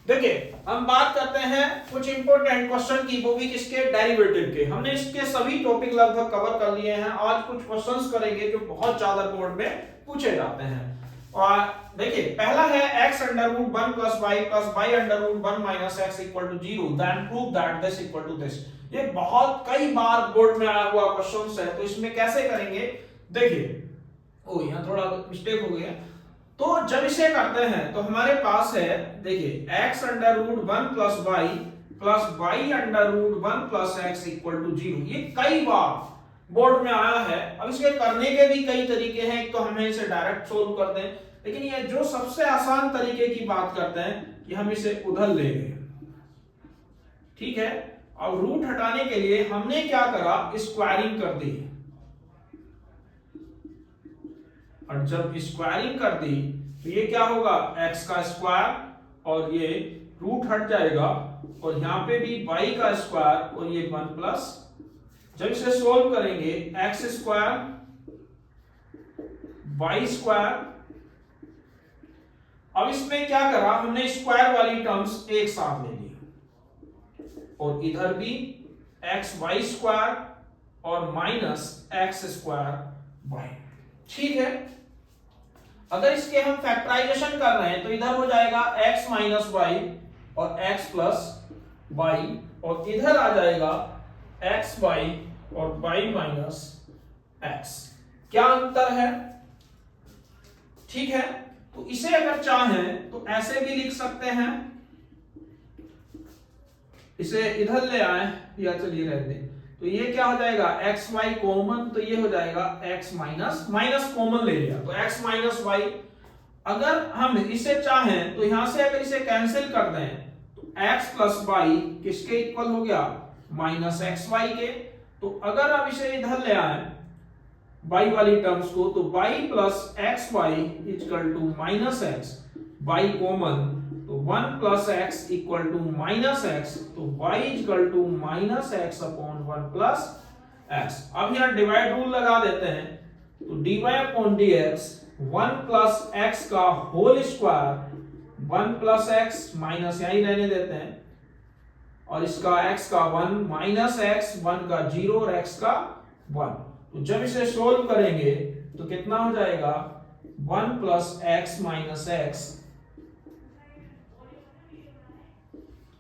देखिए हम बात करते हैं कुछ इंपॉर्टेंट क्वेश्चन की, वो भी किसके, डेरिवेटिव के। हमने इसके सभी टॉपिक लगभग कवर कर लिए हैं। आज कुछ क्वेश्चंस करेंगे जो बहुत ज्यादा बोर्ड में पूछे जाते हैं। और देखिए पहला है x under root 1 plus y under root 1 minus x equal to 0 then prove that this equal to this. ये बहुत कई बार बोर्ड में आया हुआ क्वेश्चंस है, तो इसमें कैसे करेंगे देखिए। ओ यहाँ थोड़ा मिस्टेक हो गया। तो जब इसे करते हैं तो हमारे पास है, देखिए x under root 1 plus y under root 1 plus x equal to 0। ये कई बार बोर्ड में आया है। अब इसके करने के भी कई तरीके हैं। एक तो हमें इसे डायरेक्ट सोल्व करते हैं, लेकिन ये जो सबसे आसान तरीके की बात करते हैं कि हम इसे उधर ले गए, ठीक है। अब रूट हटाने के लिए हमने क्या करा, स्क्वायरिंग कर दी। और जब स्क्वायरिंग कर दी तो ये क्या होगा, x का स्क्वायर और ये रूट हट जाएगा, और यहां पे भी y का स्क्वायर और ये 1 प्लस। जब इसे सोल्व करेंगे x स्क्वायर y स्क्वायर। अब इसमें क्या करा हमने, स्क्वायर वाली टर्म्स एक साथ ले ली, और इधर भी x y स्क्वायर और माइनस x स्क्वायर y, ठीक है। अगर इसके हम फैक्टराइजेशन कर रहे हैं तो इधर हो जाएगा x माइनस वाई और x प्लस वाई, और इधर आ जाएगा x वाई और y माइनस x। क्या अंतर है, ठीक है। तो इसे अगर चाहें तो ऐसे भी लिख सकते हैं, इसे इधर ले आए या चलिए रहने दें। तो ये क्या हो जाएगा, एक्स वाई कॉमन, तो ये हो जाएगा x माइनस माइनस कॉमन ले लिया तो x माइनस वाई। अगर हम इसे चाहें तो यहां से अगर इसे कैंसिल कर दें तो x प्लस वाई किसके इक्वल हो गया, माइनस एक्स वाई के। तो अगर आप इसे इधर ले आए y वाली टर्म्स को, तो y plus x y equal to minus x, y common तो 1 plus x equal to minus x, तो y equal to minus x upon 1 plus x. अब यहाँ डिवाइड रूल लगा देते हैं, तो dy upon dx 1 plus x का whole square 1 plus x minus यहीं रहने देते हैं, और इसका x का 1 माइनस एक्स 1 का 0 और x का 1। तो जब इसे सोल्व करेंगे तो कितना हो जाएगा, 1 plus x minus x,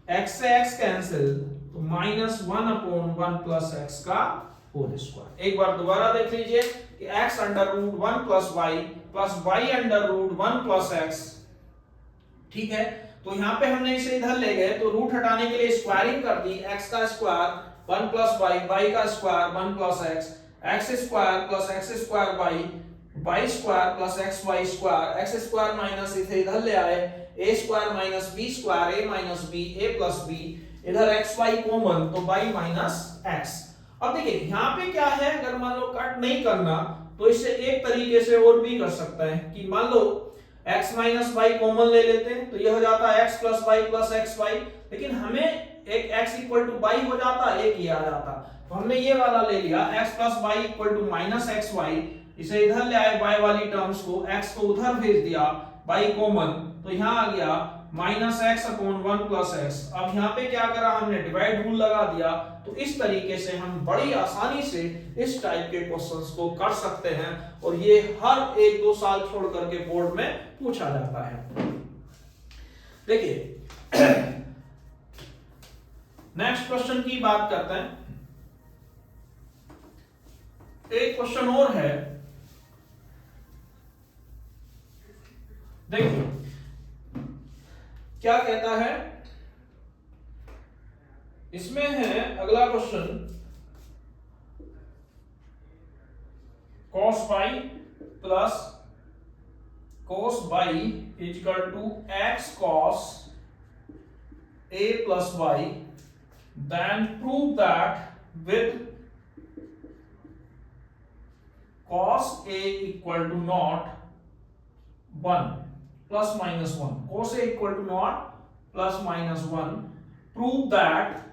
x से x कैंसिल तो माइनस 1 अपॉन 1 प्लस एक्स का होल स्क्वायर। एक बार दोबारा देख लीजिए कि x under root 1 plus y under root 1 plus x, ठीक है। तो यहां पे हमने इसे इधर ले गए तो रूट हटाने के लिए स्क्वायरिंग कर दी, x का स्क्वायर 1 प्लस y का square 1 plus x square plus x square y square plus x y square, x square minus इसे इधर ले आए, a square minus b square, a minus b, a plus b, इधर x y common तो y minus x. अब देखिए यहाँ पे क्या है, अगर मान लो कट नहीं करना तो इसे एक तरीके से और भी कर सकते हैं कि मान लो x माइनस वाई कॉमन ले लेते हैं, तो ये हो जाता है x plus y plus x y, लेकिन हमें एक x इक्वल टू वाई हो जाता, एक ये आ जाता, तो हमने ये वाला ले लिया x plus y equal to minus x y. इसे इधर ले आए y वाली टर्म्स को, x को उधर भेज दिया, y कॉमन, तो यहां आ गया minus x upon 1 plus x. अब यहाँ पे क्या करा हमने, डिवाइड रूल लगा दिया। तो इस तरीके से हम बड़ी आसानी से इस टाइप के क्वेश्चंस को कर सकते हैं, और ये हर 1-2 साल छोड़ करके बोर्ड में पूछा जाता है। देखिए नेक्स्ट क्वेश्चन की बात करते हैं। एक क्वेश्चन और है, देखिए क्या कहता है, इसमें है अगला question, cos y plus cos y equal to x cos a plus y, then prove that with cos a equal to not 1 plus minus 1, cos a equal to not plus minus 1, prove that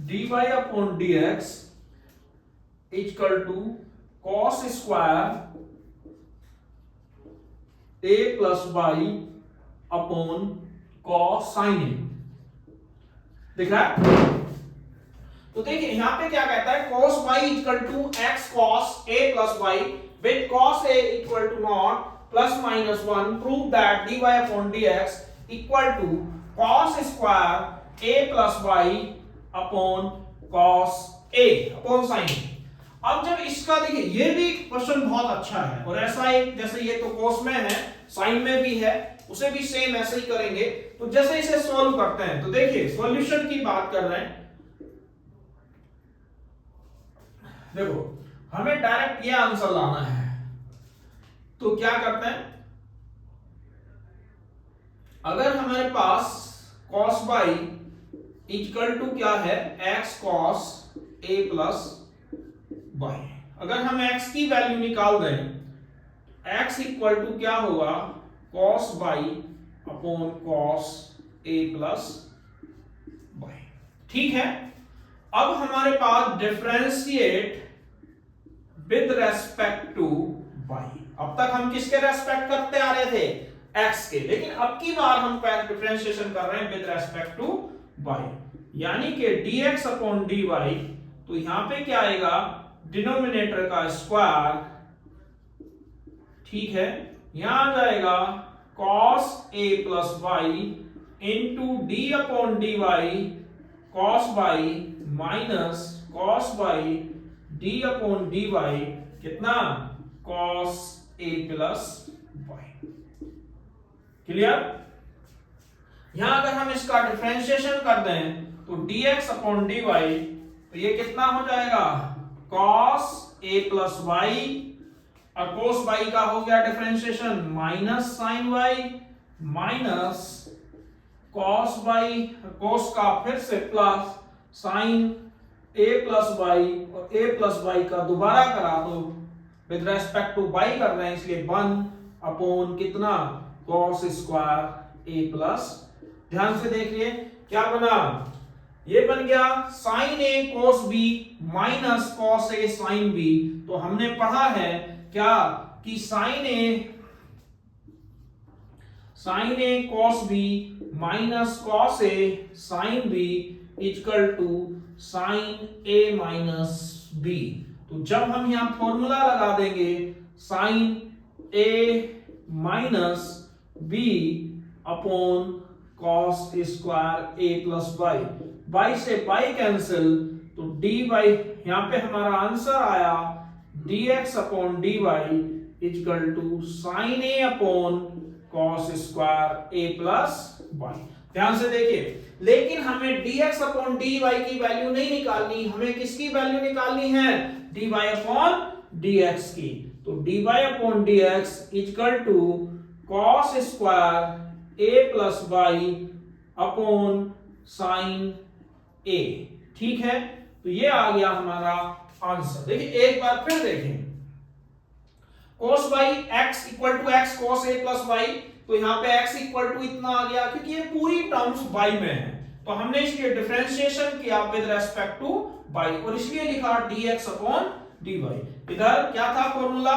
dy upon dx equal to cos square a plus y upon cos sine A. दिख रहा है? तो देखिए यहां पे क्या कहता है, cos y equal to x cos a plus y with cos a equal to not plus minus 1 prove that dy upon dx equal to cos square a plus y upon cos a upon sin। अब जब इसका देखिए, ये भी question बहुत अच्छा है और ऐसा एक, जैसे ये तो cos में है, sin में भी है, उसे भी सेम ऐसे ही करेंगे। तो जैसे इसे सॉल्व करते हैं, तो देखिए सॉल्यूशन की बात कर रहे हैं। देखो हमें डायरेक्ट ये आंसर लाना है, तो क्या करते हैं, अगर हमारे पास cos y इक्वल टू क्या है, x cos a plus y, अगर हम x की वैल्यू निकाल दें, x इक्वल टू क्या होगा, cos y upon cos a plus y। ठीक है, अब हमारे पास differentiate with respect to y। अब तक हम किसके रेस्पेक्ट करते आ रहे थे, x के, लेकिन अब की बार हम डिफरेंशिएशन कर रहे हैं विद रेस्पेक्ट टू y, यानी कि dx अपॉन dy। तो यहां पे क्या आएगा, डिनोमिनेटर का स्क्वायर, ठीक है, यहां आ जाएगा cos a plus y into d upon dy cos y minus cos y d upon dy कितना, cos a plus y। Clear? यहां अगर हम इसका डिफरेंशिएशन कर दें तो dx अपॉन dy, तो ये कितना हो जाएगा, cos a प्लस y, और cos y का हो गया differentiation minus sin y minus cos y, cos का फिर से plus sin a plus y, और a प्लस y का दोबारा करा दो, विद रेस्पेक्ट टू y कर रहे हैं इसलिए 1 अपॉन कितना, cos स्क्वायर a प्लस। ध्यान से देखिए क्या बना, ये बन गया sin a cos b minus cos a sin b। तो हमने पढ़ा है क्या कि sin a cos b minus cos a sin b equal to sin a minus b। तो जब हम यहां फॉर्मूला लगा देंगे sin a minus b upon cos square a plus y से y कैंसिल, तो dy, यहां पे हमारा आंसर आया dx upon dy equal to sin a अपॉन cos square a plus y। ध्यान से देखिए, लेकिन हमें dx अपॉन dy की वैल्यू नहीं निकालनी, हमें किसकी वैल्यू निकालनी है, dy अपॉन dx की। तो dy upon dx equal to cos square a plus y upon sine a। ठीक है, तो ये आ गया हमारा आंसर। देखिए एक बार फिर देखें, cos y x equal to x cos a plus y, तो यहां पे x इक्वल टू इतना आ गया क्योंकि ये पूरी टर्म्स y में है, तो हमने इसलिए डिफरेंशिएशन किया विद रेस्पेक्ट टू y और इसलिए लिखा dx अपॉन dy। इधर क्या था फॉर्मूला,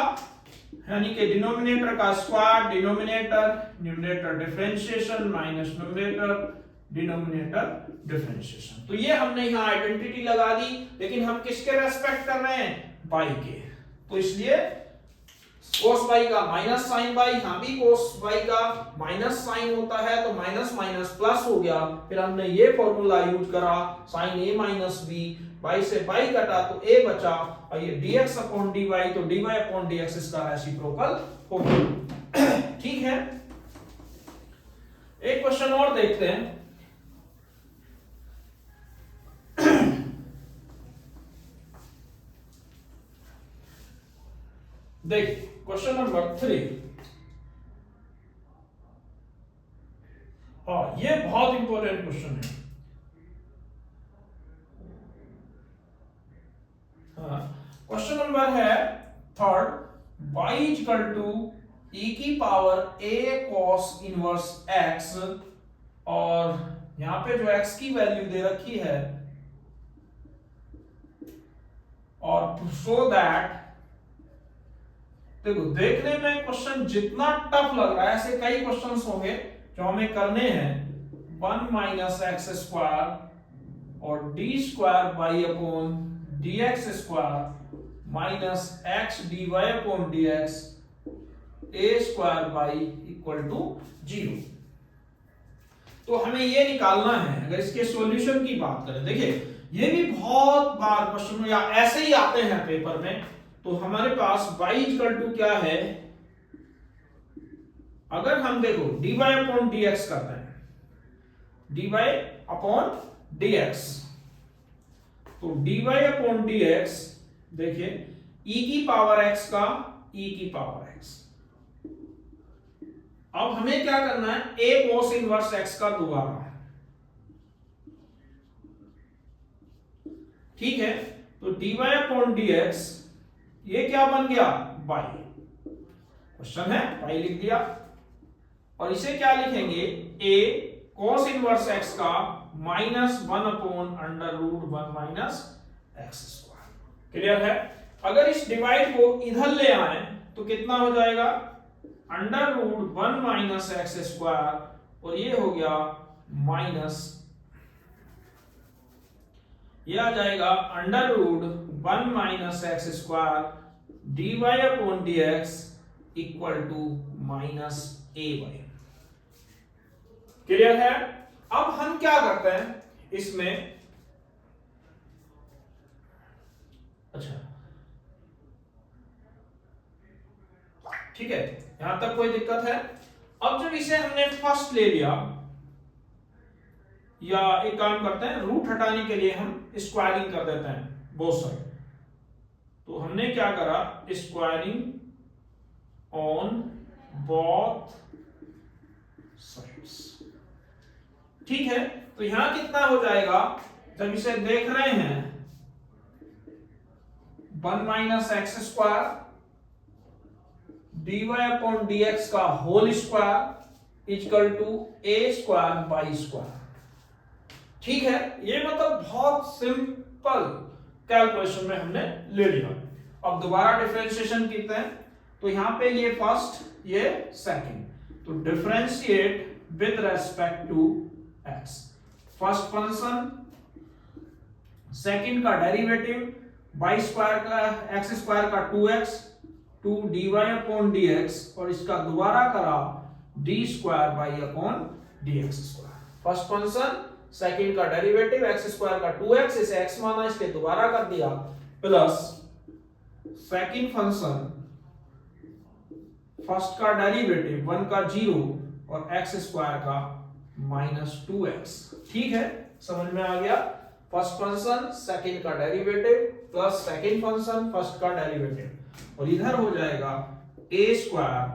यानी कि डिनोमिनेटर का square denominator, numerator differentiation minus numerator denominator differentiation. तो ये हमने यहां आइडेंटिटी लगा दी, लेकिन हम किसके रेस्पेक्ट कर रहे हैं, y के, तो इसलिए cos y का माइनस sin y, यहां भी cos y का माइनस sin होता है तो माइनस माइनस प्लस हो गया, फिर हमने ये फॉर्मूला यूज करा sin a minus b, y से y कटा तो a बचा, और ये dx अपॉन dy, तो dy अपॉन dx इसका रेसिप्रोकल हो गया। ठीक है, एक क्वेश्चन और देखते हैं। देखिए क्वेश्चन नंबर 3, हाँ ये बहुत इंपॉर्टेंट क्वेश्चन है। क्वेश्चन नंबर है third, y equal to e की power a cos inverse x, और यहां पे जो x की वैल्यू दे रखी है, और सो दैट देखो देखने में क्वेश्चन जितना टफ लग रहा है, ऐसे कई क्वेश्चंस होंगे जो हमें करने हैं। 1 माइनस एक्स स्क्वायर और d square y upon d x square minus x d y upon d x a square y equal to 0। तो हमें ये निकालना है। अगर इसके सॉल्यूशन की बात करें, देखिए ये भी बहुत बार क्वेश्चन या ऐसे ही आते हैं पेपर में। तो हमारे पास y इक्वल टू क्या है, अगर हम देखो dy अपॉन dx करते हैं, dy अपॉन dx, तो dy अपॉन dx देखिए e की पावर x का e की पावर x। अब हमें क्या करना है, a cos इनवर्स x का दोबारा, ठीक है। तो dy अपॉन dx ये क्या बन गया, y, क्वेश्चन है y लिख दिया। और इसे क्या लिखेंगे, a cos इनवर्स x का -1 upon under root 1 minus x square. Clear है। अगर इस डिवाइड को इधर ले आए तो कितना हो जाएगा, under root 1 minus x square, और ये हो गया माइनस, ये आ जाएगा under root 1 minus x square d y upon d x equal to minus a y. Clear है। अब हम क्या करते हैं इसमें, अच्छा ठीक है, यहां तक कोई दिक्कत है। अब जब इसे हमने फर्स्ट ले लिया, या एक काम करते हैं, रूट हटाने के लिए हम स्क्वायरिंग कर देते हैं बोथ साइड। तो हमने क्या करा, स्क्वायरिंग ऑन बोथ साइड्स, ठीक है। तो यहां कितना हो जाएगा, जब इसे देख रहे हैं 1 minus x square dy upon dx का whole square equal to a square y square, ठीक है। ये मतलब बहुत सिंपल कैलकुलेशन में हमने ले लिया। अब दोबारा डिफरेंशिएशन करते हैं, तो यहां पे ये फर्स्ट, ये सेकंड, तो differentiate with respect to x। First function, second का डेरिवेटिव y स्क्वायर का x स्क्वायर का 2x, 2 dy अपॉन dx, और इसका दोबारा करा d square y upon dx square. First function, second का डेरिवेटिव x स्क्वायर का 2x, इसे x माना, इसके दोबारा कर दिया, प्लस सेकंड फंक्शन, फर्स्ट का डेरिवेटिव 1 का 0 और x स्क्वायर का -2x, ठीक है। समझ में आ गया। फर्स्ट फंक्शन, सेकंड का derivative plus second function, first का डेरिवेटिव, और इधर हो जाएगा a स्क्वायर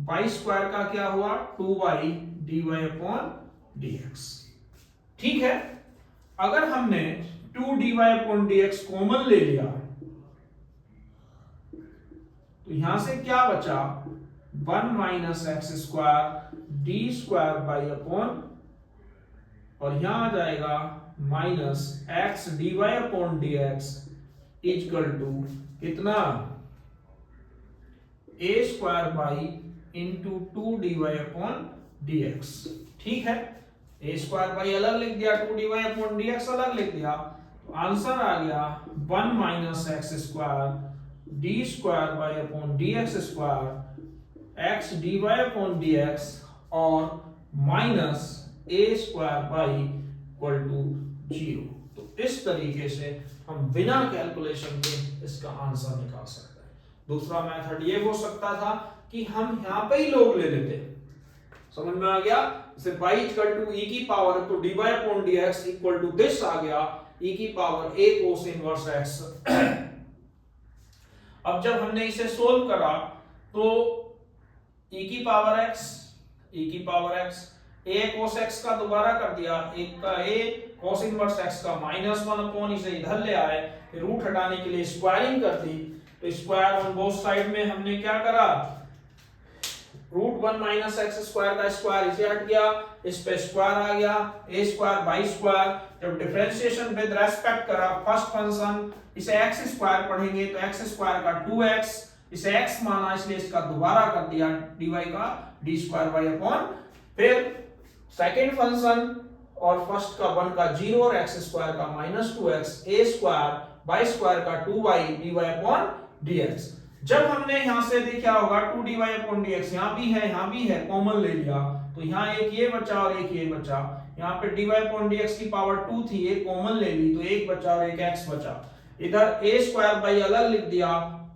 बाई स्क्वायर का क्या हुआ, 2y dy अपॉन dx, ठीक है। अगर हमने 2 dy अपॉन dx कॉमन ले लिया, तो यहां से क्या बचा, 1 minus x square d square y upon, और यहां आ जाएगा minus x d y upon d x equal to कितना, a square y into 2 dy upon dx, ठीक है। a स्क्वायर बाई अलग लिख दिया, 2 dy अपॉन dx अलग लिख दिया, तो आंसर आ गया 1 minus x square d square y upon dx square x dy upon dx और minus a square y equal to 0। तो इस तरीके से हम बिना कैलकुलेशन के इसका आंसर निकाल सकते हैं। दूसरा मेथड ये हो सकता था कि हम यहां पे ही लोग ले लेते, समझ में आ गया। जैसे y इक्वल टू e की पावर, तो dy upon dx equal to this आ गया, e की power a cos inverse x। अब जब हमने इसे सोल्व करा, तो e की power x, a cos x का दोबारा कर दिया, एक का a cos इनवर्स x का -1 अपॉन, इसे इधर ले आए, फिर रूट हटाने के लिए स्क्वायरिंग कर दी। तो स्क्वायर ऑन बोथ साइड में हमने क्या करा, रूट 1 माइनस एक्स स्क्वायर का स्क्वायर इसे हट गया, इस पे स्क्वायर आ गया, a स्क्वायर बाई स्क्वायर। जब डिफरेंशिएशन विद रेस्पेक्ट करा, फर्स्ट फंक्शन, इसे x स्क्वायर पढ़ेंगे तो x स्क्वायर का 2x इसे x माना इसलिए इसका दोबारा कर दिया dy का d स्क्वायर y अपॉन, फिर सेकेंड फंक्शन और फर्स्ट का 1 का 0 और x स्क्वायर का -2x a square y square का 2y dy अपॉन dx। जब हमने यहां से देखा होगा 2dy अपॉन dx यहां भी है कॉमन ले लिया तो यहां एक ये बचा और एक ये बचा, यहाँ पे dy अपॉन dx की पावर 2 थी, एक कॉमन ले ली तो एक बचा और एक x बचा। इधर a स्क्वायर बाई अलग लिख दिया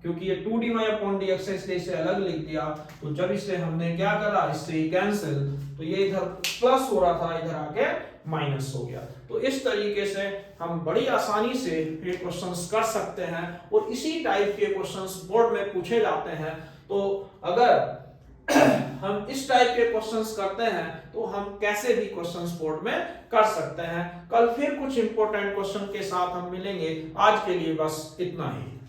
क्योंकि ये 2dy अपॉन dx है इसलिए इसे अलग लिख दिया। तो जब इसे हमने क्या करा, इससे कैंसिल, तो ये इधर प्लस हो रहा था इधर आके माइनस हो गया। तो इस तरीके से हम बड़ी आसानी से ये क्वेश्चंस कर सकते हैं और इसी टाइप के क्वेश्चंस बोर्ड में पूछे जाते हैं। तो अगर हम इस टाइप के क्वेश्चंस करते हैं तो हम कैसे भी क्वेश्चंस बोर्ड में कर सकते हैं। कल फिर कुछ इंपॉर्टेंट क्वेश्चन के साथ हम मिलेंगे, आज के लिए बस इतना ही।